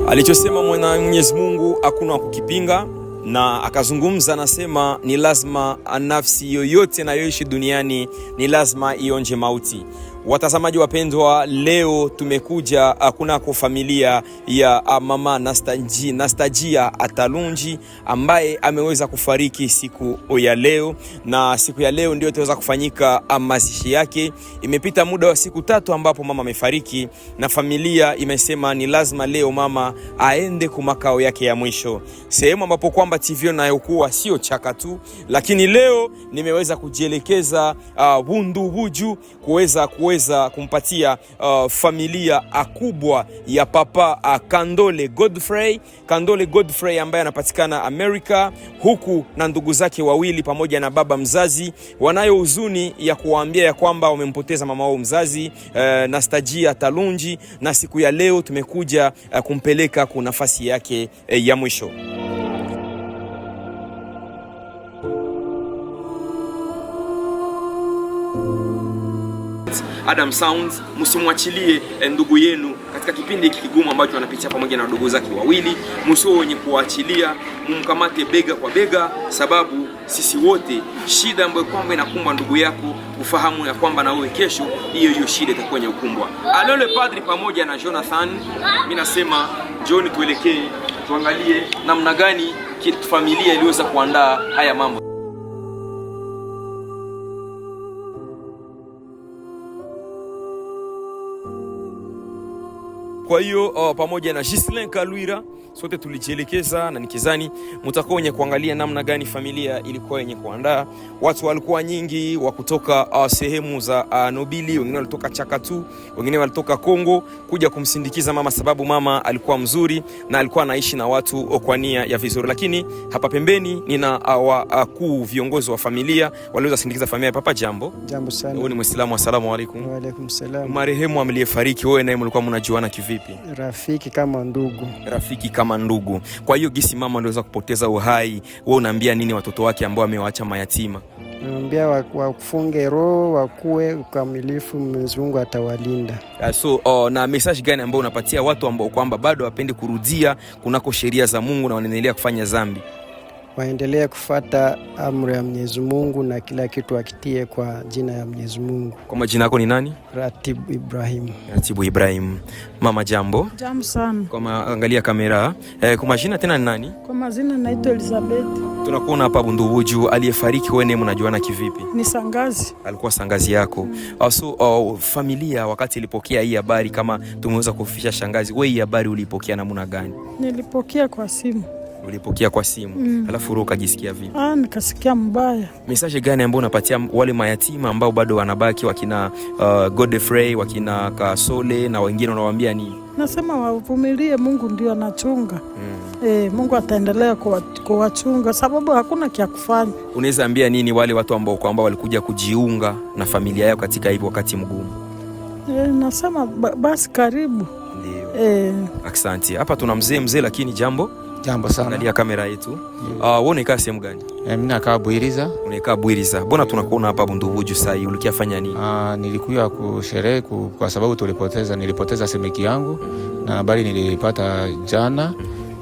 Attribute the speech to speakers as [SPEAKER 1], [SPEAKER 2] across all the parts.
[SPEAKER 1] Alichosema Mwenyezi Mungu hakuna kukipinga, na akazungumza anasema ni lazima nafsi yoyote inayoishi duniani ni lazima ionje mauti. Watazamaji wapendwa, leo tumekuja kunako familia ya mama Nastajia Atalunji ambaye ameweza kufariki siku ya leo, na siku ya leo ndio itaweza kufanyika mazishi yake. Imepita muda wa siku 3 ambapo mama amefariki, na familia imesema ni lazima leo mama aende kwa makao yake ya mwisho, sehemu ambapo kwamba TV nayokuwa sio chaka tu, lakini leo nimeweza kujielekeza Bundu Buju kuweza kumpatia familia kubwa ya papa Kandole Godfrey ambaye anapatikana Amerika, huku na ndugu zake wawili pamoja na baba mzazi wanayo huzuni ya kuwaambia ya kwamba wamempoteza mama wao mzazi Nastajia Atalunji, na siku ya leo tumekuja kumpeleka kwa nafasi yake ya mwisho. Adam Sounds, msimwachilie ndugu yenu katika kipindi hiki kigumu ambacho anapitia pamoja na ndugu zake wawili. Msio wenye kuachilia, mumkamate bega kwa bega, sababu sisi wote shida ambayo kwamba inakumba ndugu yako, ufahamu ya kwamba na wewe kesho hiyo shida itakuwa ukumbwa. Alole Padri pamoja na Jonathan, mimi nasema John, tuelekee tuangalie namna gani familia iliweza kuandaa haya mambo. Kwa hiyo pamoja na Gislin Kalwira sote tulijielekeza, na nikizani mtakuwa wenye kuangalia namna gani familia ilikuwa yenye kuandaa. Watu walikuwa nyingi wa kutoka sehemu za Nobili, wengine walitoka Chakatu, wengine walitoka Kongo kuja kumsindikiza mama, sababu mama alikuwa mzuri na alikuwa anaishi na watu kwa nia ya vizuri. Lakini hapa pembeni nina wakuu viongozi wa familia waliweza kusindikiza familia. Papa, jambo.
[SPEAKER 2] Jambo sana.
[SPEAKER 1] Wewe ni Muislamu? Asalamu alaykum.
[SPEAKER 2] Wa alaykum salam.
[SPEAKER 1] Marehemu aliyefariki, wewe naye mlikuwa mnajuana kivipi?
[SPEAKER 2] Rafiki kama ndugu.
[SPEAKER 1] Rafiki kama ndugu. Kwa hiyo gisi mama aliweza kupoteza uhai, wewe unaambia nini watoto wake ambao amewaacha mayatima?
[SPEAKER 2] Naambia wafunge roho, wakuwe ukamilifu, Mwenyezi Mungu atawalinda.
[SPEAKER 1] Na message gani ambao unapatia watu ambao kwamba bado wapendi kurudia kunako sheria za Mungu na wanaendelea kufanya dhambi?
[SPEAKER 2] Waendelee kufuata amri ya Mwenyezi Mungu na kila kitu akitie kwa jina ya Mwenyezi Mungu.
[SPEAKER 1] Kwa majina yako ni nani?
[SPEAKER 2] Ratibu Ibrahim.
[SPEAKER 1] Ratibu Ibrahim. Mama, jambo.
[SPEAKER 3] Jambo sana.
[SPEAKER 1] Kwa angalia kamera. Kwa majina tena ni nani?
[SPEAKER 3] Kwa majina naitwa Elizabeth.
[SPEAKER 1] Tunakuona hapa Bundu Buju. Aliyefariki wewe mnajuana kivipi?
[SPEAKER 3] Ni sangazi.
[SPEAKER 1] Alikuwa sangazi yako. Familia wakati ilipokea hii habari, kama tumeweza kufikisha shangazi, wewe hii habari ulipokea namna gani?
[SPEAKER 3] Nilipokea kwa simu.
[SPEAKER 1] Ulipokea kwa simu. Alafu roho kajisikia vipi?
[SPEAKER 3] Nikasikia mbaya.
[SPEAKER 1] Message gani ambayo unapatia wale mayatima ambao bado wanabaki, wakina Godfrey, wakina Kasole na wengine, unawaambia nini?
[SPEAKER 3] Nasema wavumilie, Mungu ndio anachunga. Mungu ataendelea kuwachunga sababu hakuna kia kufanya. Unaweza ambia nini wale watu ambao kwamba walikuja kujiunga na familia yao katika hivi wakati mgumu? Nasema basi karibu.
[SPEAKER 1] Ndio. Asante. Hapa tuna mzee, lakini jambo.
[SPEAKER 4] Jambo sana.
[SPEAKER 1] Angalia kamera yetu. Wewe unakaa sehemu gani?
[SPEAKER 4] Mimi nakaa Bwiriza.
[SPEAKER 1] Unakaa Bwiriza. Mbona tunakuona hapa Bundu Buju sasa hivi? Ulikia fanya nini?
[SPEAKER 4] Nilikuja kusherehe kwa sababu nilipoteza semeki yangu na habari nilipata jana.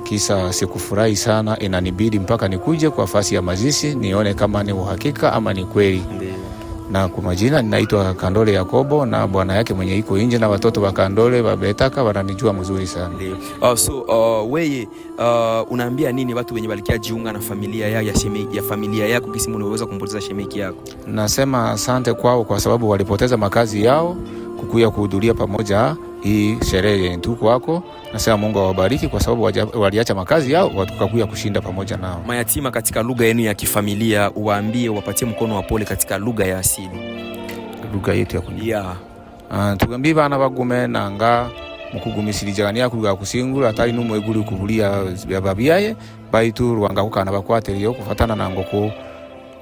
[SPEAKER 4] Kisa sikufurahi sana, inanibidi mpaka nikuje kwa fasi ya mazishi nione kama ni uhakika ama ni kweli. Na kwa majina ninaitwa Kandole Yakobo, na bwana yake mwenye iko nje na watoto wa Kandole wabetaka wananijua mzuri sana.
[SPEAKER 1] Wewe unaambia nini watu wenye walikia jiunga na familia ya familia yako kisi unaweza kumpoteza shemeki yako?
[SPEAKER 4] Nasema asante kwao kwa sababu walipoteza makazi yao kukuya kuhudhuria pamoja hii sherehe yenye tuko wako. Nasema Mungu awabariki kwa sababu waliacha makazi yao watukakuya kushinda pamoja nao.
[SPEAKER 1] Mayatima katika lugha yenu ya kifamilia, uwaambie wapatie mkono wa pole katika lugha ya asili.
[SPEAKER 4] Lugha yetu ya kunia. Tugambi bana bagume nanga mukugumisirijagania kuruga kusingura atari numweguri kubulia babiyaye baitu ruhanga kukana bakwateriyo kufatana na ngoko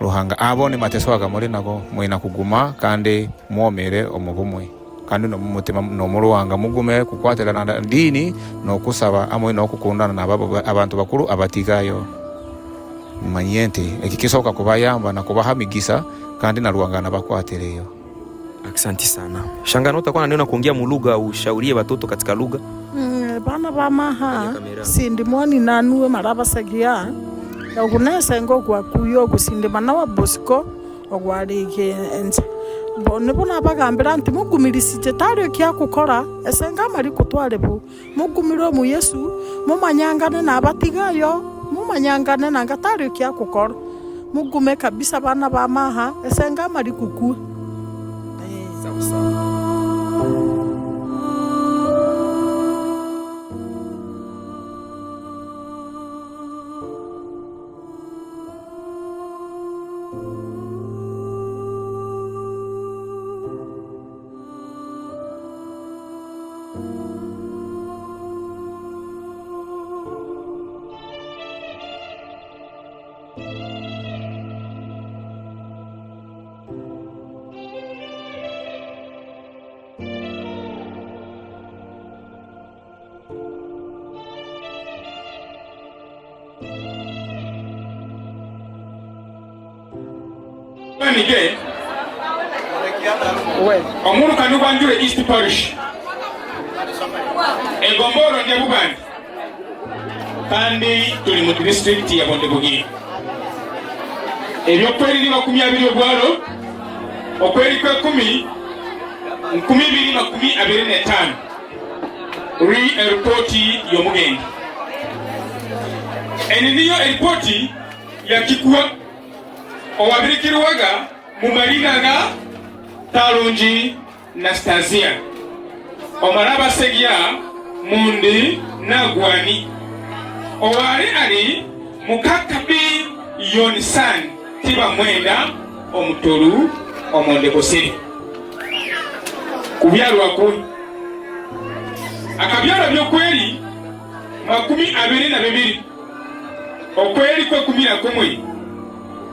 [SPEAKER 4] ruhanga abone mateso agamore nago mwena kuguma kandi mwomere omubumwe kandi no mutima no muruhanga mugume kukwatera na dini no kusaba amwe no kukundana na abantu bakuru abatigayo. manyente ekikisoka kubayamba na kubaha migisa kandi na ruangana bakwatereyo.
[SPEAKER 1] Asante sana. Shangana, utakuwa naniona kuongea mulugha, ushaurie watoto katika lugha?
[SPEAKER 3] Bana bamaha sindi mwani nanue maraba sagia ogunese ngo kwa kuyo gusinde bana wa Bosco ogwarike enze bone bona bagambira nti mugumirisije tario kya gukora esenga mari kutware bu mugumiro mu Yesu mumanyangane na abatigayo mumanyangane na ngatario kya gukora mugume kabisa bana bamaha esenga mari kuku
[SPEAKER 1] sawa.
[SPEAKER 5] Nige omuru kanubanjure East Parish Egomboro ndia Buganda kandi tuli mu district ya Bondebugi ebyo kweli ni 20 obwalo okweli kwe 1225 report y'omugende eniyo report ya kikuwa owabirikirwaga mu marina ga Talungi na Stazia omaraba segia mundi na gwani owali ali mukakabi Yonisan tiba mwenda omutolu omonde kosiri kubyalwa ku akabyala byokweri 22 okweri kwe 11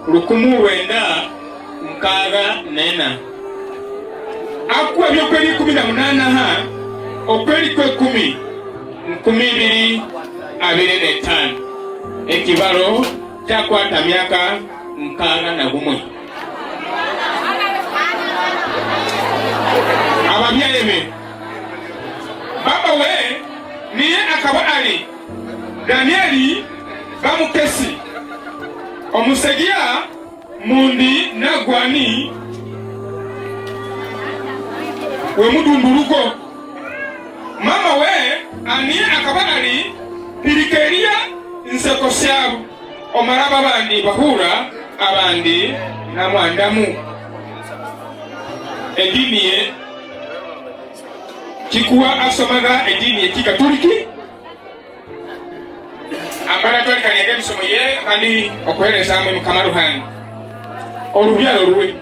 [SPEAKER 5] lukumu wenda mkaga nena akwa byokweri 18 ha okweri kwe 12 ekibalo kyakwata myaka mkaga na gumwe ababyaleme baba we niye akaba ali Danieli bamukesi omusegia mundi na gwani we mudunduruko mama we ani akabali pirikeria nsekosyabu omaraba bandi bahura abandi na mwandamu ediniye kikuwa asomaga ediniye kikatoliki ambara twali kanyage bisomo ye kandi okwereza mu kamaruhani olubyalo luwe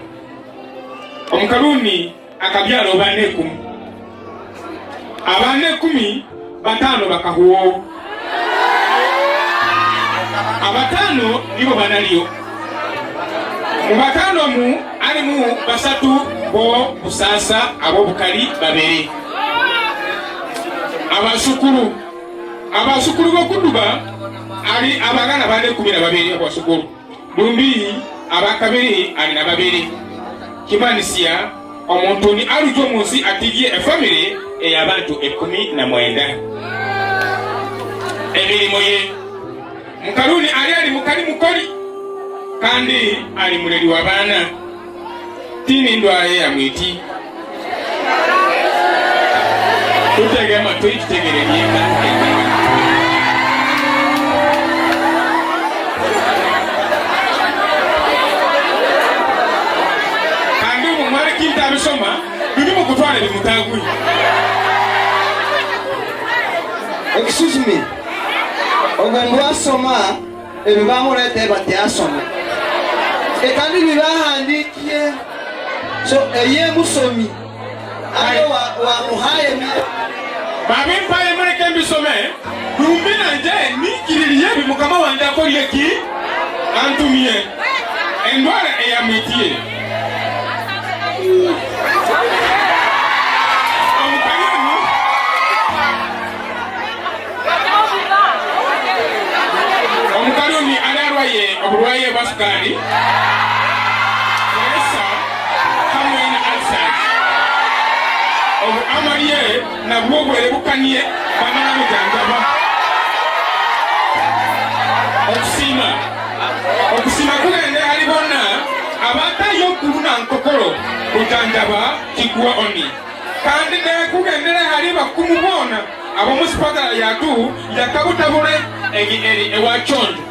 [SPEAKER 5] omukaluni akabyalo bane 10 abane 10 batano bakahuo abatano nibo banaliyo mu batano mu alimu basatu bo busasa abo bukali babere abasukuru bokuduba ali abagana bane 12 abasukuru dumbi abakabiri ali na babiri kimanisia omuntu ni alujo munsi atigie family eyabantu 19 emilimo ye mukaluni ali mukali mukoli kandi ali muleli wabana tini ndwaye amwiti tutegema tuitegererieka Soma, bibi mukutwale bimutagui.
[SPEAKER 6] Excuse me. Ogombo asoma ebibamurete bati asoma. Ekandi bibahandikiye. So eye musomi. Ayo wa muhaye mi.
[SPEAKER 5] Babi mpaye mureke mbisome. Dumbina nje nikiririye bimukama wanda ko yeki antumie. Endwara eyamwitie. Omukaluni alarwaye uburwayi bwa sukari pressure hamwe na ulcers obu amariye nabwo bwerebukaniye bamara kujanjaba okusima kugende halibona abatayo kuluna nkokolo kujanjaba kikuwa oni kandi ne kugendere hali bakumubona abamusipatala yatu yakabutabule eri ewachonjo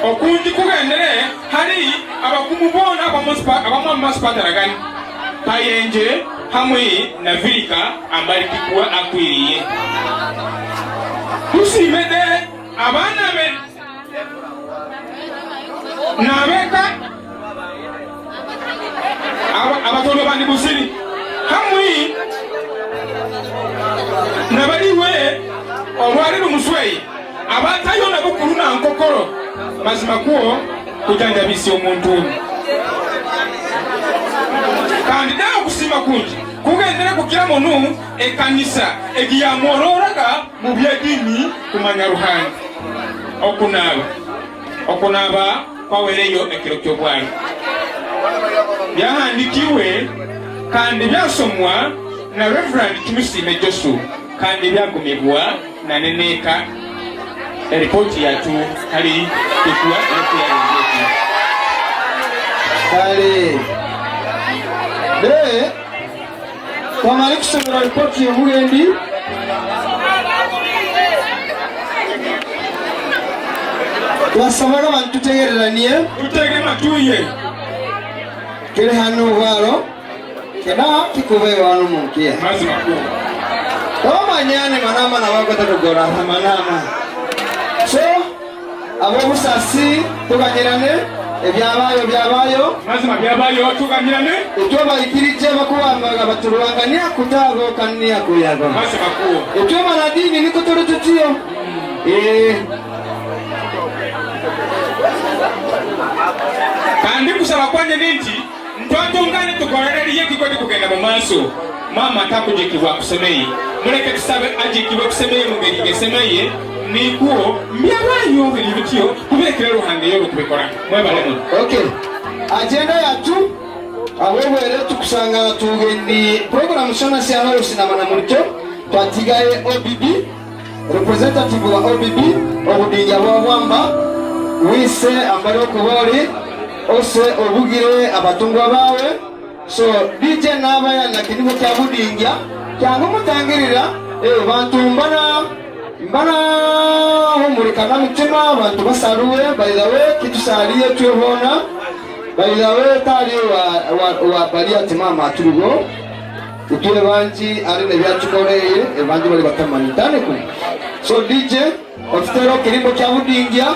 [SPEAKER 5] okunji kugendere hali abakumubona abamusipatala gani payenje hamwe na vilika ambali kikuwa akwiriye tusimede abana be nabeka abatolo bandi busiri hamwe nabaliwe olwaliro musweyi abatayo nabo kuluna nkokolo mazima kuwo kujanjabisi omuntu kandi nawe okusima kungi kugendere kukira munu ekanisa egiyamwororaga mu byedini kumanya ruhande okunaba kwawereyo ekiro ky'obwami byahandikiwe kandi byasomwa na Reverend Kimusime Josu kandi byagumibwa na neneka ripoti yatu hali ikuwa yakuyarengeku
[SPEAKER 6] kale twamala kusomera ripoti y'obugendi twasabaga abantu tutegereranie
[SPEAKER 5] tutege matuye
[SPEAKER 6] kiri hano bwalo kena kikube wano munkia
[SPEAKER 5] mazima kuwa
[SPEAKER 6] tomanyane manama na wakota tugora manama so abo busasi tuganyirane ebyabayo
[SPEAKER 5] mazima byabayo tuganyirane
[SPEAKER 6] etyo bayikirije bakubambaga baturwangania kutabo kania kuyago
[SPEAKER 5] mazima kuwa
[SPEAKER 6] etyo manadini niko turi tutio
[SPEAKER 5] kandi kusaba kwanje ninti ntwatungane tukorereriye kikoti kugenda mu maaso mama atakujikibwa kusemeye muleke tusabe ajikibwe kusemeye mu ngeri gesemeye nikuo mbyabayo biri bityo kubirekera ruhande yo kubikora mwebalemo
[SPEAKER 6] okay agenda yatu awebwere tukusanga tugendi program shona si alo sinamana mulito twatigaye OBB representative wa OBB obudinja wa wamba wise ambalo kubori ose obugire abatungwa bawe so DJ nabaya na kinimo kya budinja cyangwa mutangirira bantu mbana humurikana mutima abantu basaruwe by the way kitusaliye tuyobona by the way tali wa bali ati mama turigo utule banji ari ne byachukoreye ebanji bali batamani tane ku so DJ ofitero kinimo kya budinja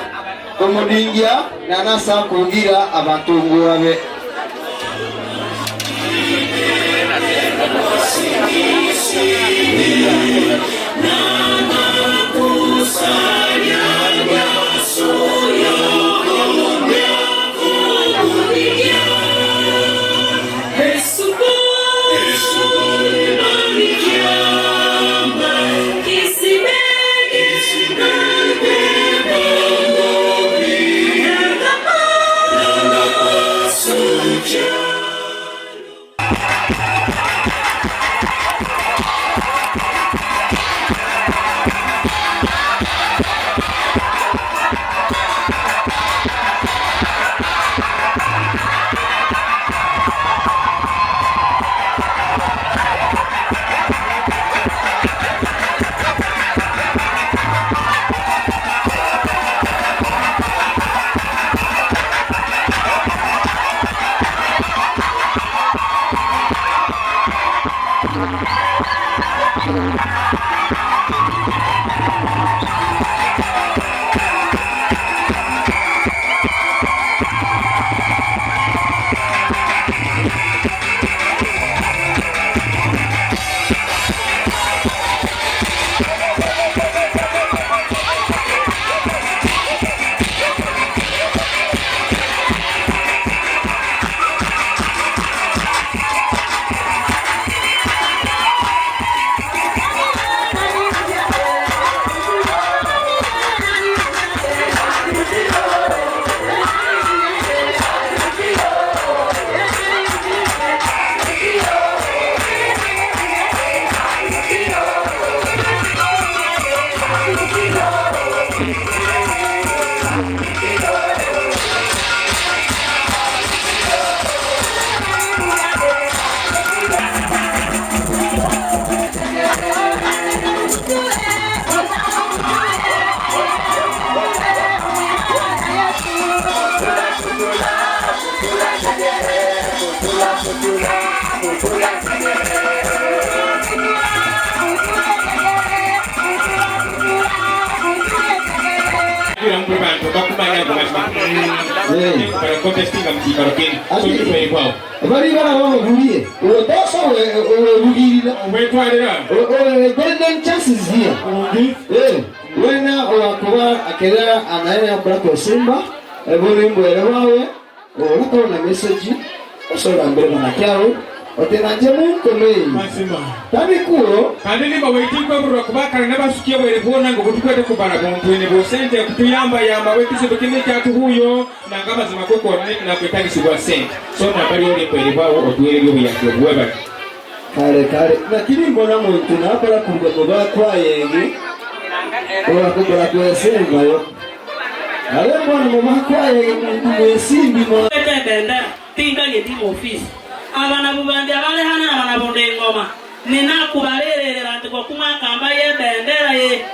[SPEAKER 6] omudinja nanasa kugira abantu ngurabe bari baraho buliye udosa we bugirira
[SPEAKER 5] wetwarira
[SPEAKER 6] golden chances here wena wakuba akera anaya brako Simba buri mbere wawe urakona message usora mbere na kyaro otenanje munko mei
[SPEAKER 5] masima
[SPEAKER 6] tabikuo
[SPEAKER 5] kandi nimba wetikwa buru kubakana nabasukiye bwere bona ngo tukwete kubara bontu ne bo sente kutuyamba yamba wekise bikini cyatu huyo nanga mazima koko na kwetagisi bwa sente so na bari ori kwere bawo odwere byo yakyo bweba
[SPEAKER 6] kare lakini mbona muntu napara kugoba kwayenge orakugora kwesenga yo ale mbona mama kwayenge muntu mwesimbi mo
[SPEAKER 7] tebenda tinga ngeti office abana bubande abale hana abana bonde ngoma nina kubarerere bantu kwa kumakamba ye bendera ye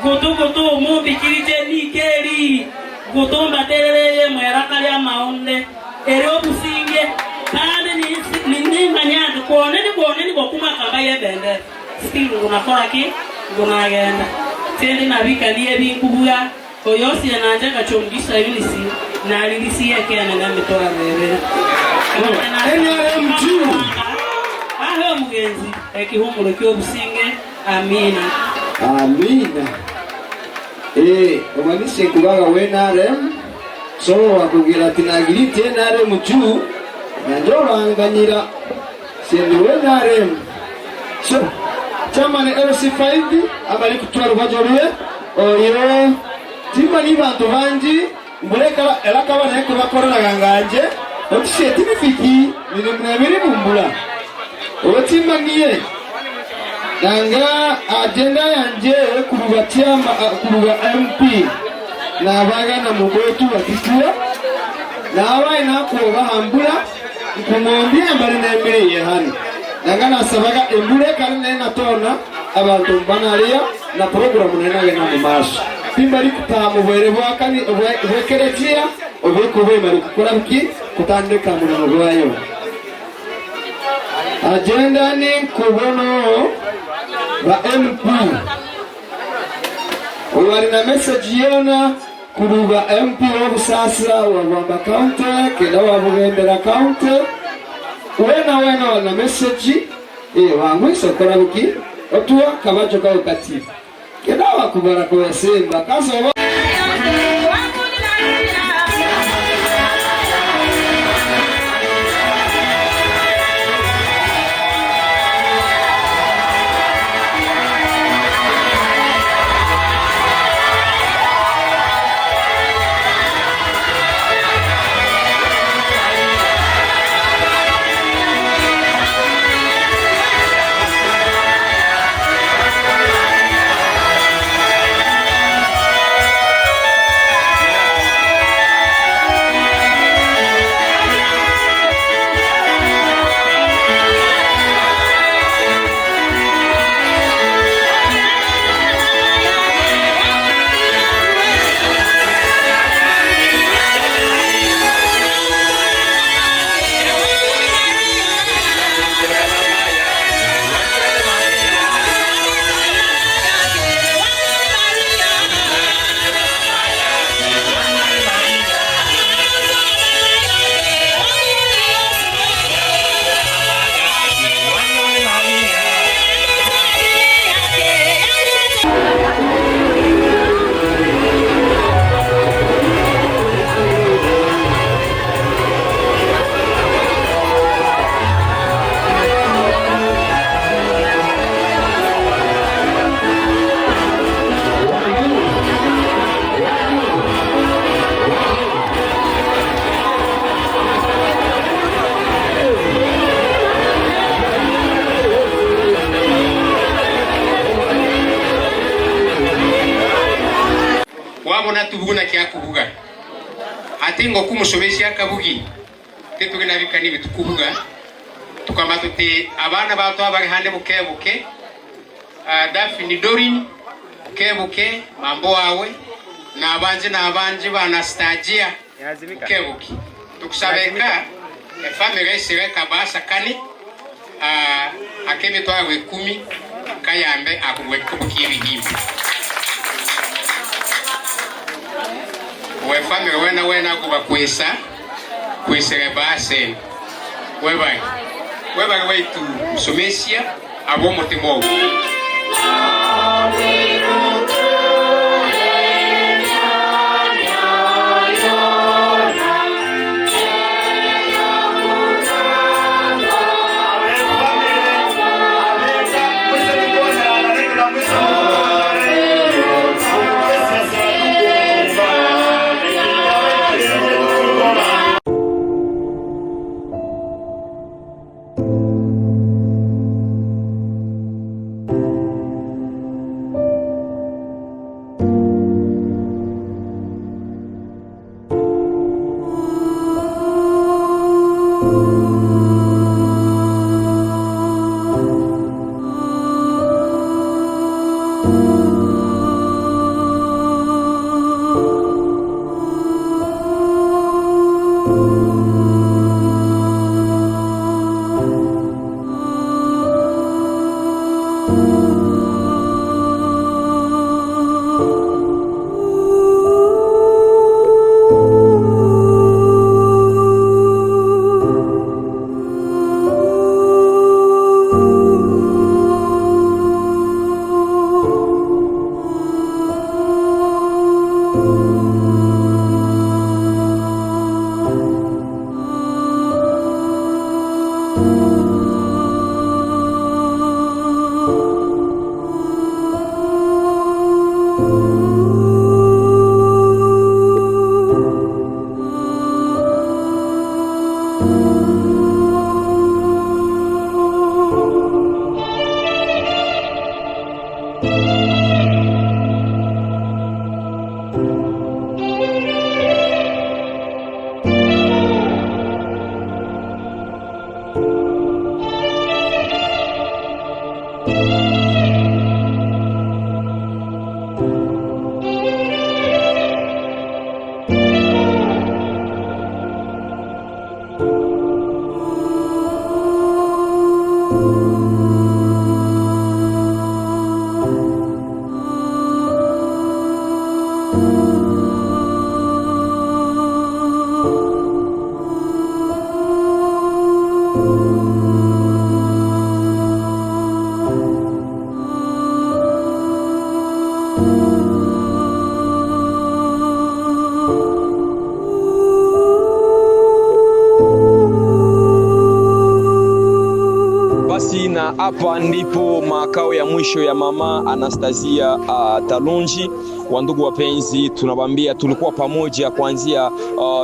[SPEAKER 7] gutu mumbi kirije nikeri gutumba terere mwera kali amaonde ero businge kandi ni manyando kuone ni kwa kumakamba ye bendera still unakora ki unagenda tende na bikaliye bikubuya koyosi nanje kachomgisha hivi si na alilisia kena na mtora bebe aho mugenzi ekihumuro kyo businge amina
[SPEAKER 6] omanise kubaga wenare so wakugira tinagirite nare muchu nanjoranganyira sendi wenare so chamane LC5 abali kutwara bajoriye oyo timani bantu banji mbuleka elakaba nako bakorera ganganje otise timifiki ni mnabiri mumbula otimaniye nanga agenda yanje kurubatia kuruba MP na baga na mugotu bakikua na abaye nako bahambula kumwambia mbali na mbere yehani nanga nasabaga embule kandi natona abantu banalia na program nena mu maso timbali kutamu bwere bwakani bwekeretia obekube mari kukora biki kutandika mu rwayo agenda ni kubono ba MP wali na message yona kuruba MP obusasa wa county keda wa bugembera county wena na message wangu sokora biki otua kabacho ka ukati keda wa kubara kwa Simba kaso
[SPEAKER 5] wabona tubuguna kya kuvuga ate ngo kumushobesha akabugi tetugena bikani bitukuvuga tukamatote abana bato abari hande bukebuke dafi ni Dorin bukebuke mambo wawe na abanje bana stajia bukebuke tukusabeka family sireka basa kani akebe twa we 10 kayambe akubwekubukiri hivi we family wena kuba kwesa kwesere base wewe wetu msomesia abo motemo
[SPEAKER 1] Na hapa ndipo makao ya mwisho ya mama Anastasia Talonji. Wandugu wapenzi, tunabambia tulikuwa pamoja kuanzia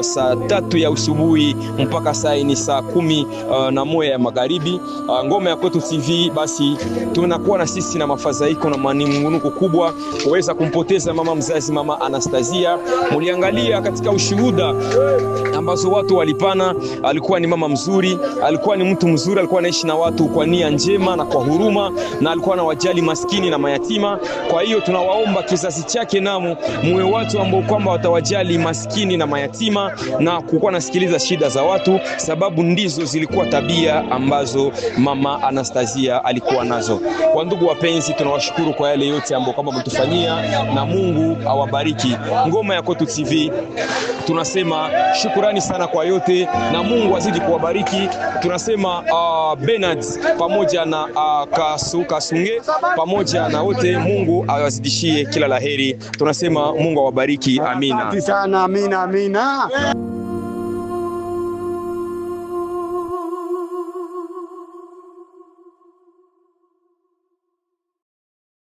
[SPEAKER 1] saa 3 ya usubuhi mpaka saa 11 ya magharibi. Ngoma ya Kwetu TV, basi tunakuwa na sisi na mafadhaiko na manunguniko kubwa kuweza kumpoteza mama mzazi, mama Anastasia. Muliangalia katika ushuhuda ambazo watu walipana, alikuwa ni mama mzuri, alikuwa ni mtu mzuri, alikuwa anaishi na watu kwa nia njema na kwa huruma, na alikuwa anawajali maskini na mayatima. Kwa hiyo tunawaomba kizazi chake namu muwe watu ambao kwamba watawajali maskini na mayatima na kukuwa nasikiliza shida za watu, sababu ndizo zilikuwa tabia ambazo mama Anastasia alikuwa nazo. Kwa ndugu wapenzi, tunawashukuru kwa yale yote ambao kwamba mtufanyia, na Mungu awabariki. Ngoma ya Kwetu TV tunasema shukrani sana kwa yote, na Mungu azidi kuwabariki. Tunasema Bernard pamoja na Kasunge pamoja na wote, Mungu awazidishie kila laheri. Tunasema Mungu awabariki. Amina.
[SPEAKER 8] Asante sana. Amina.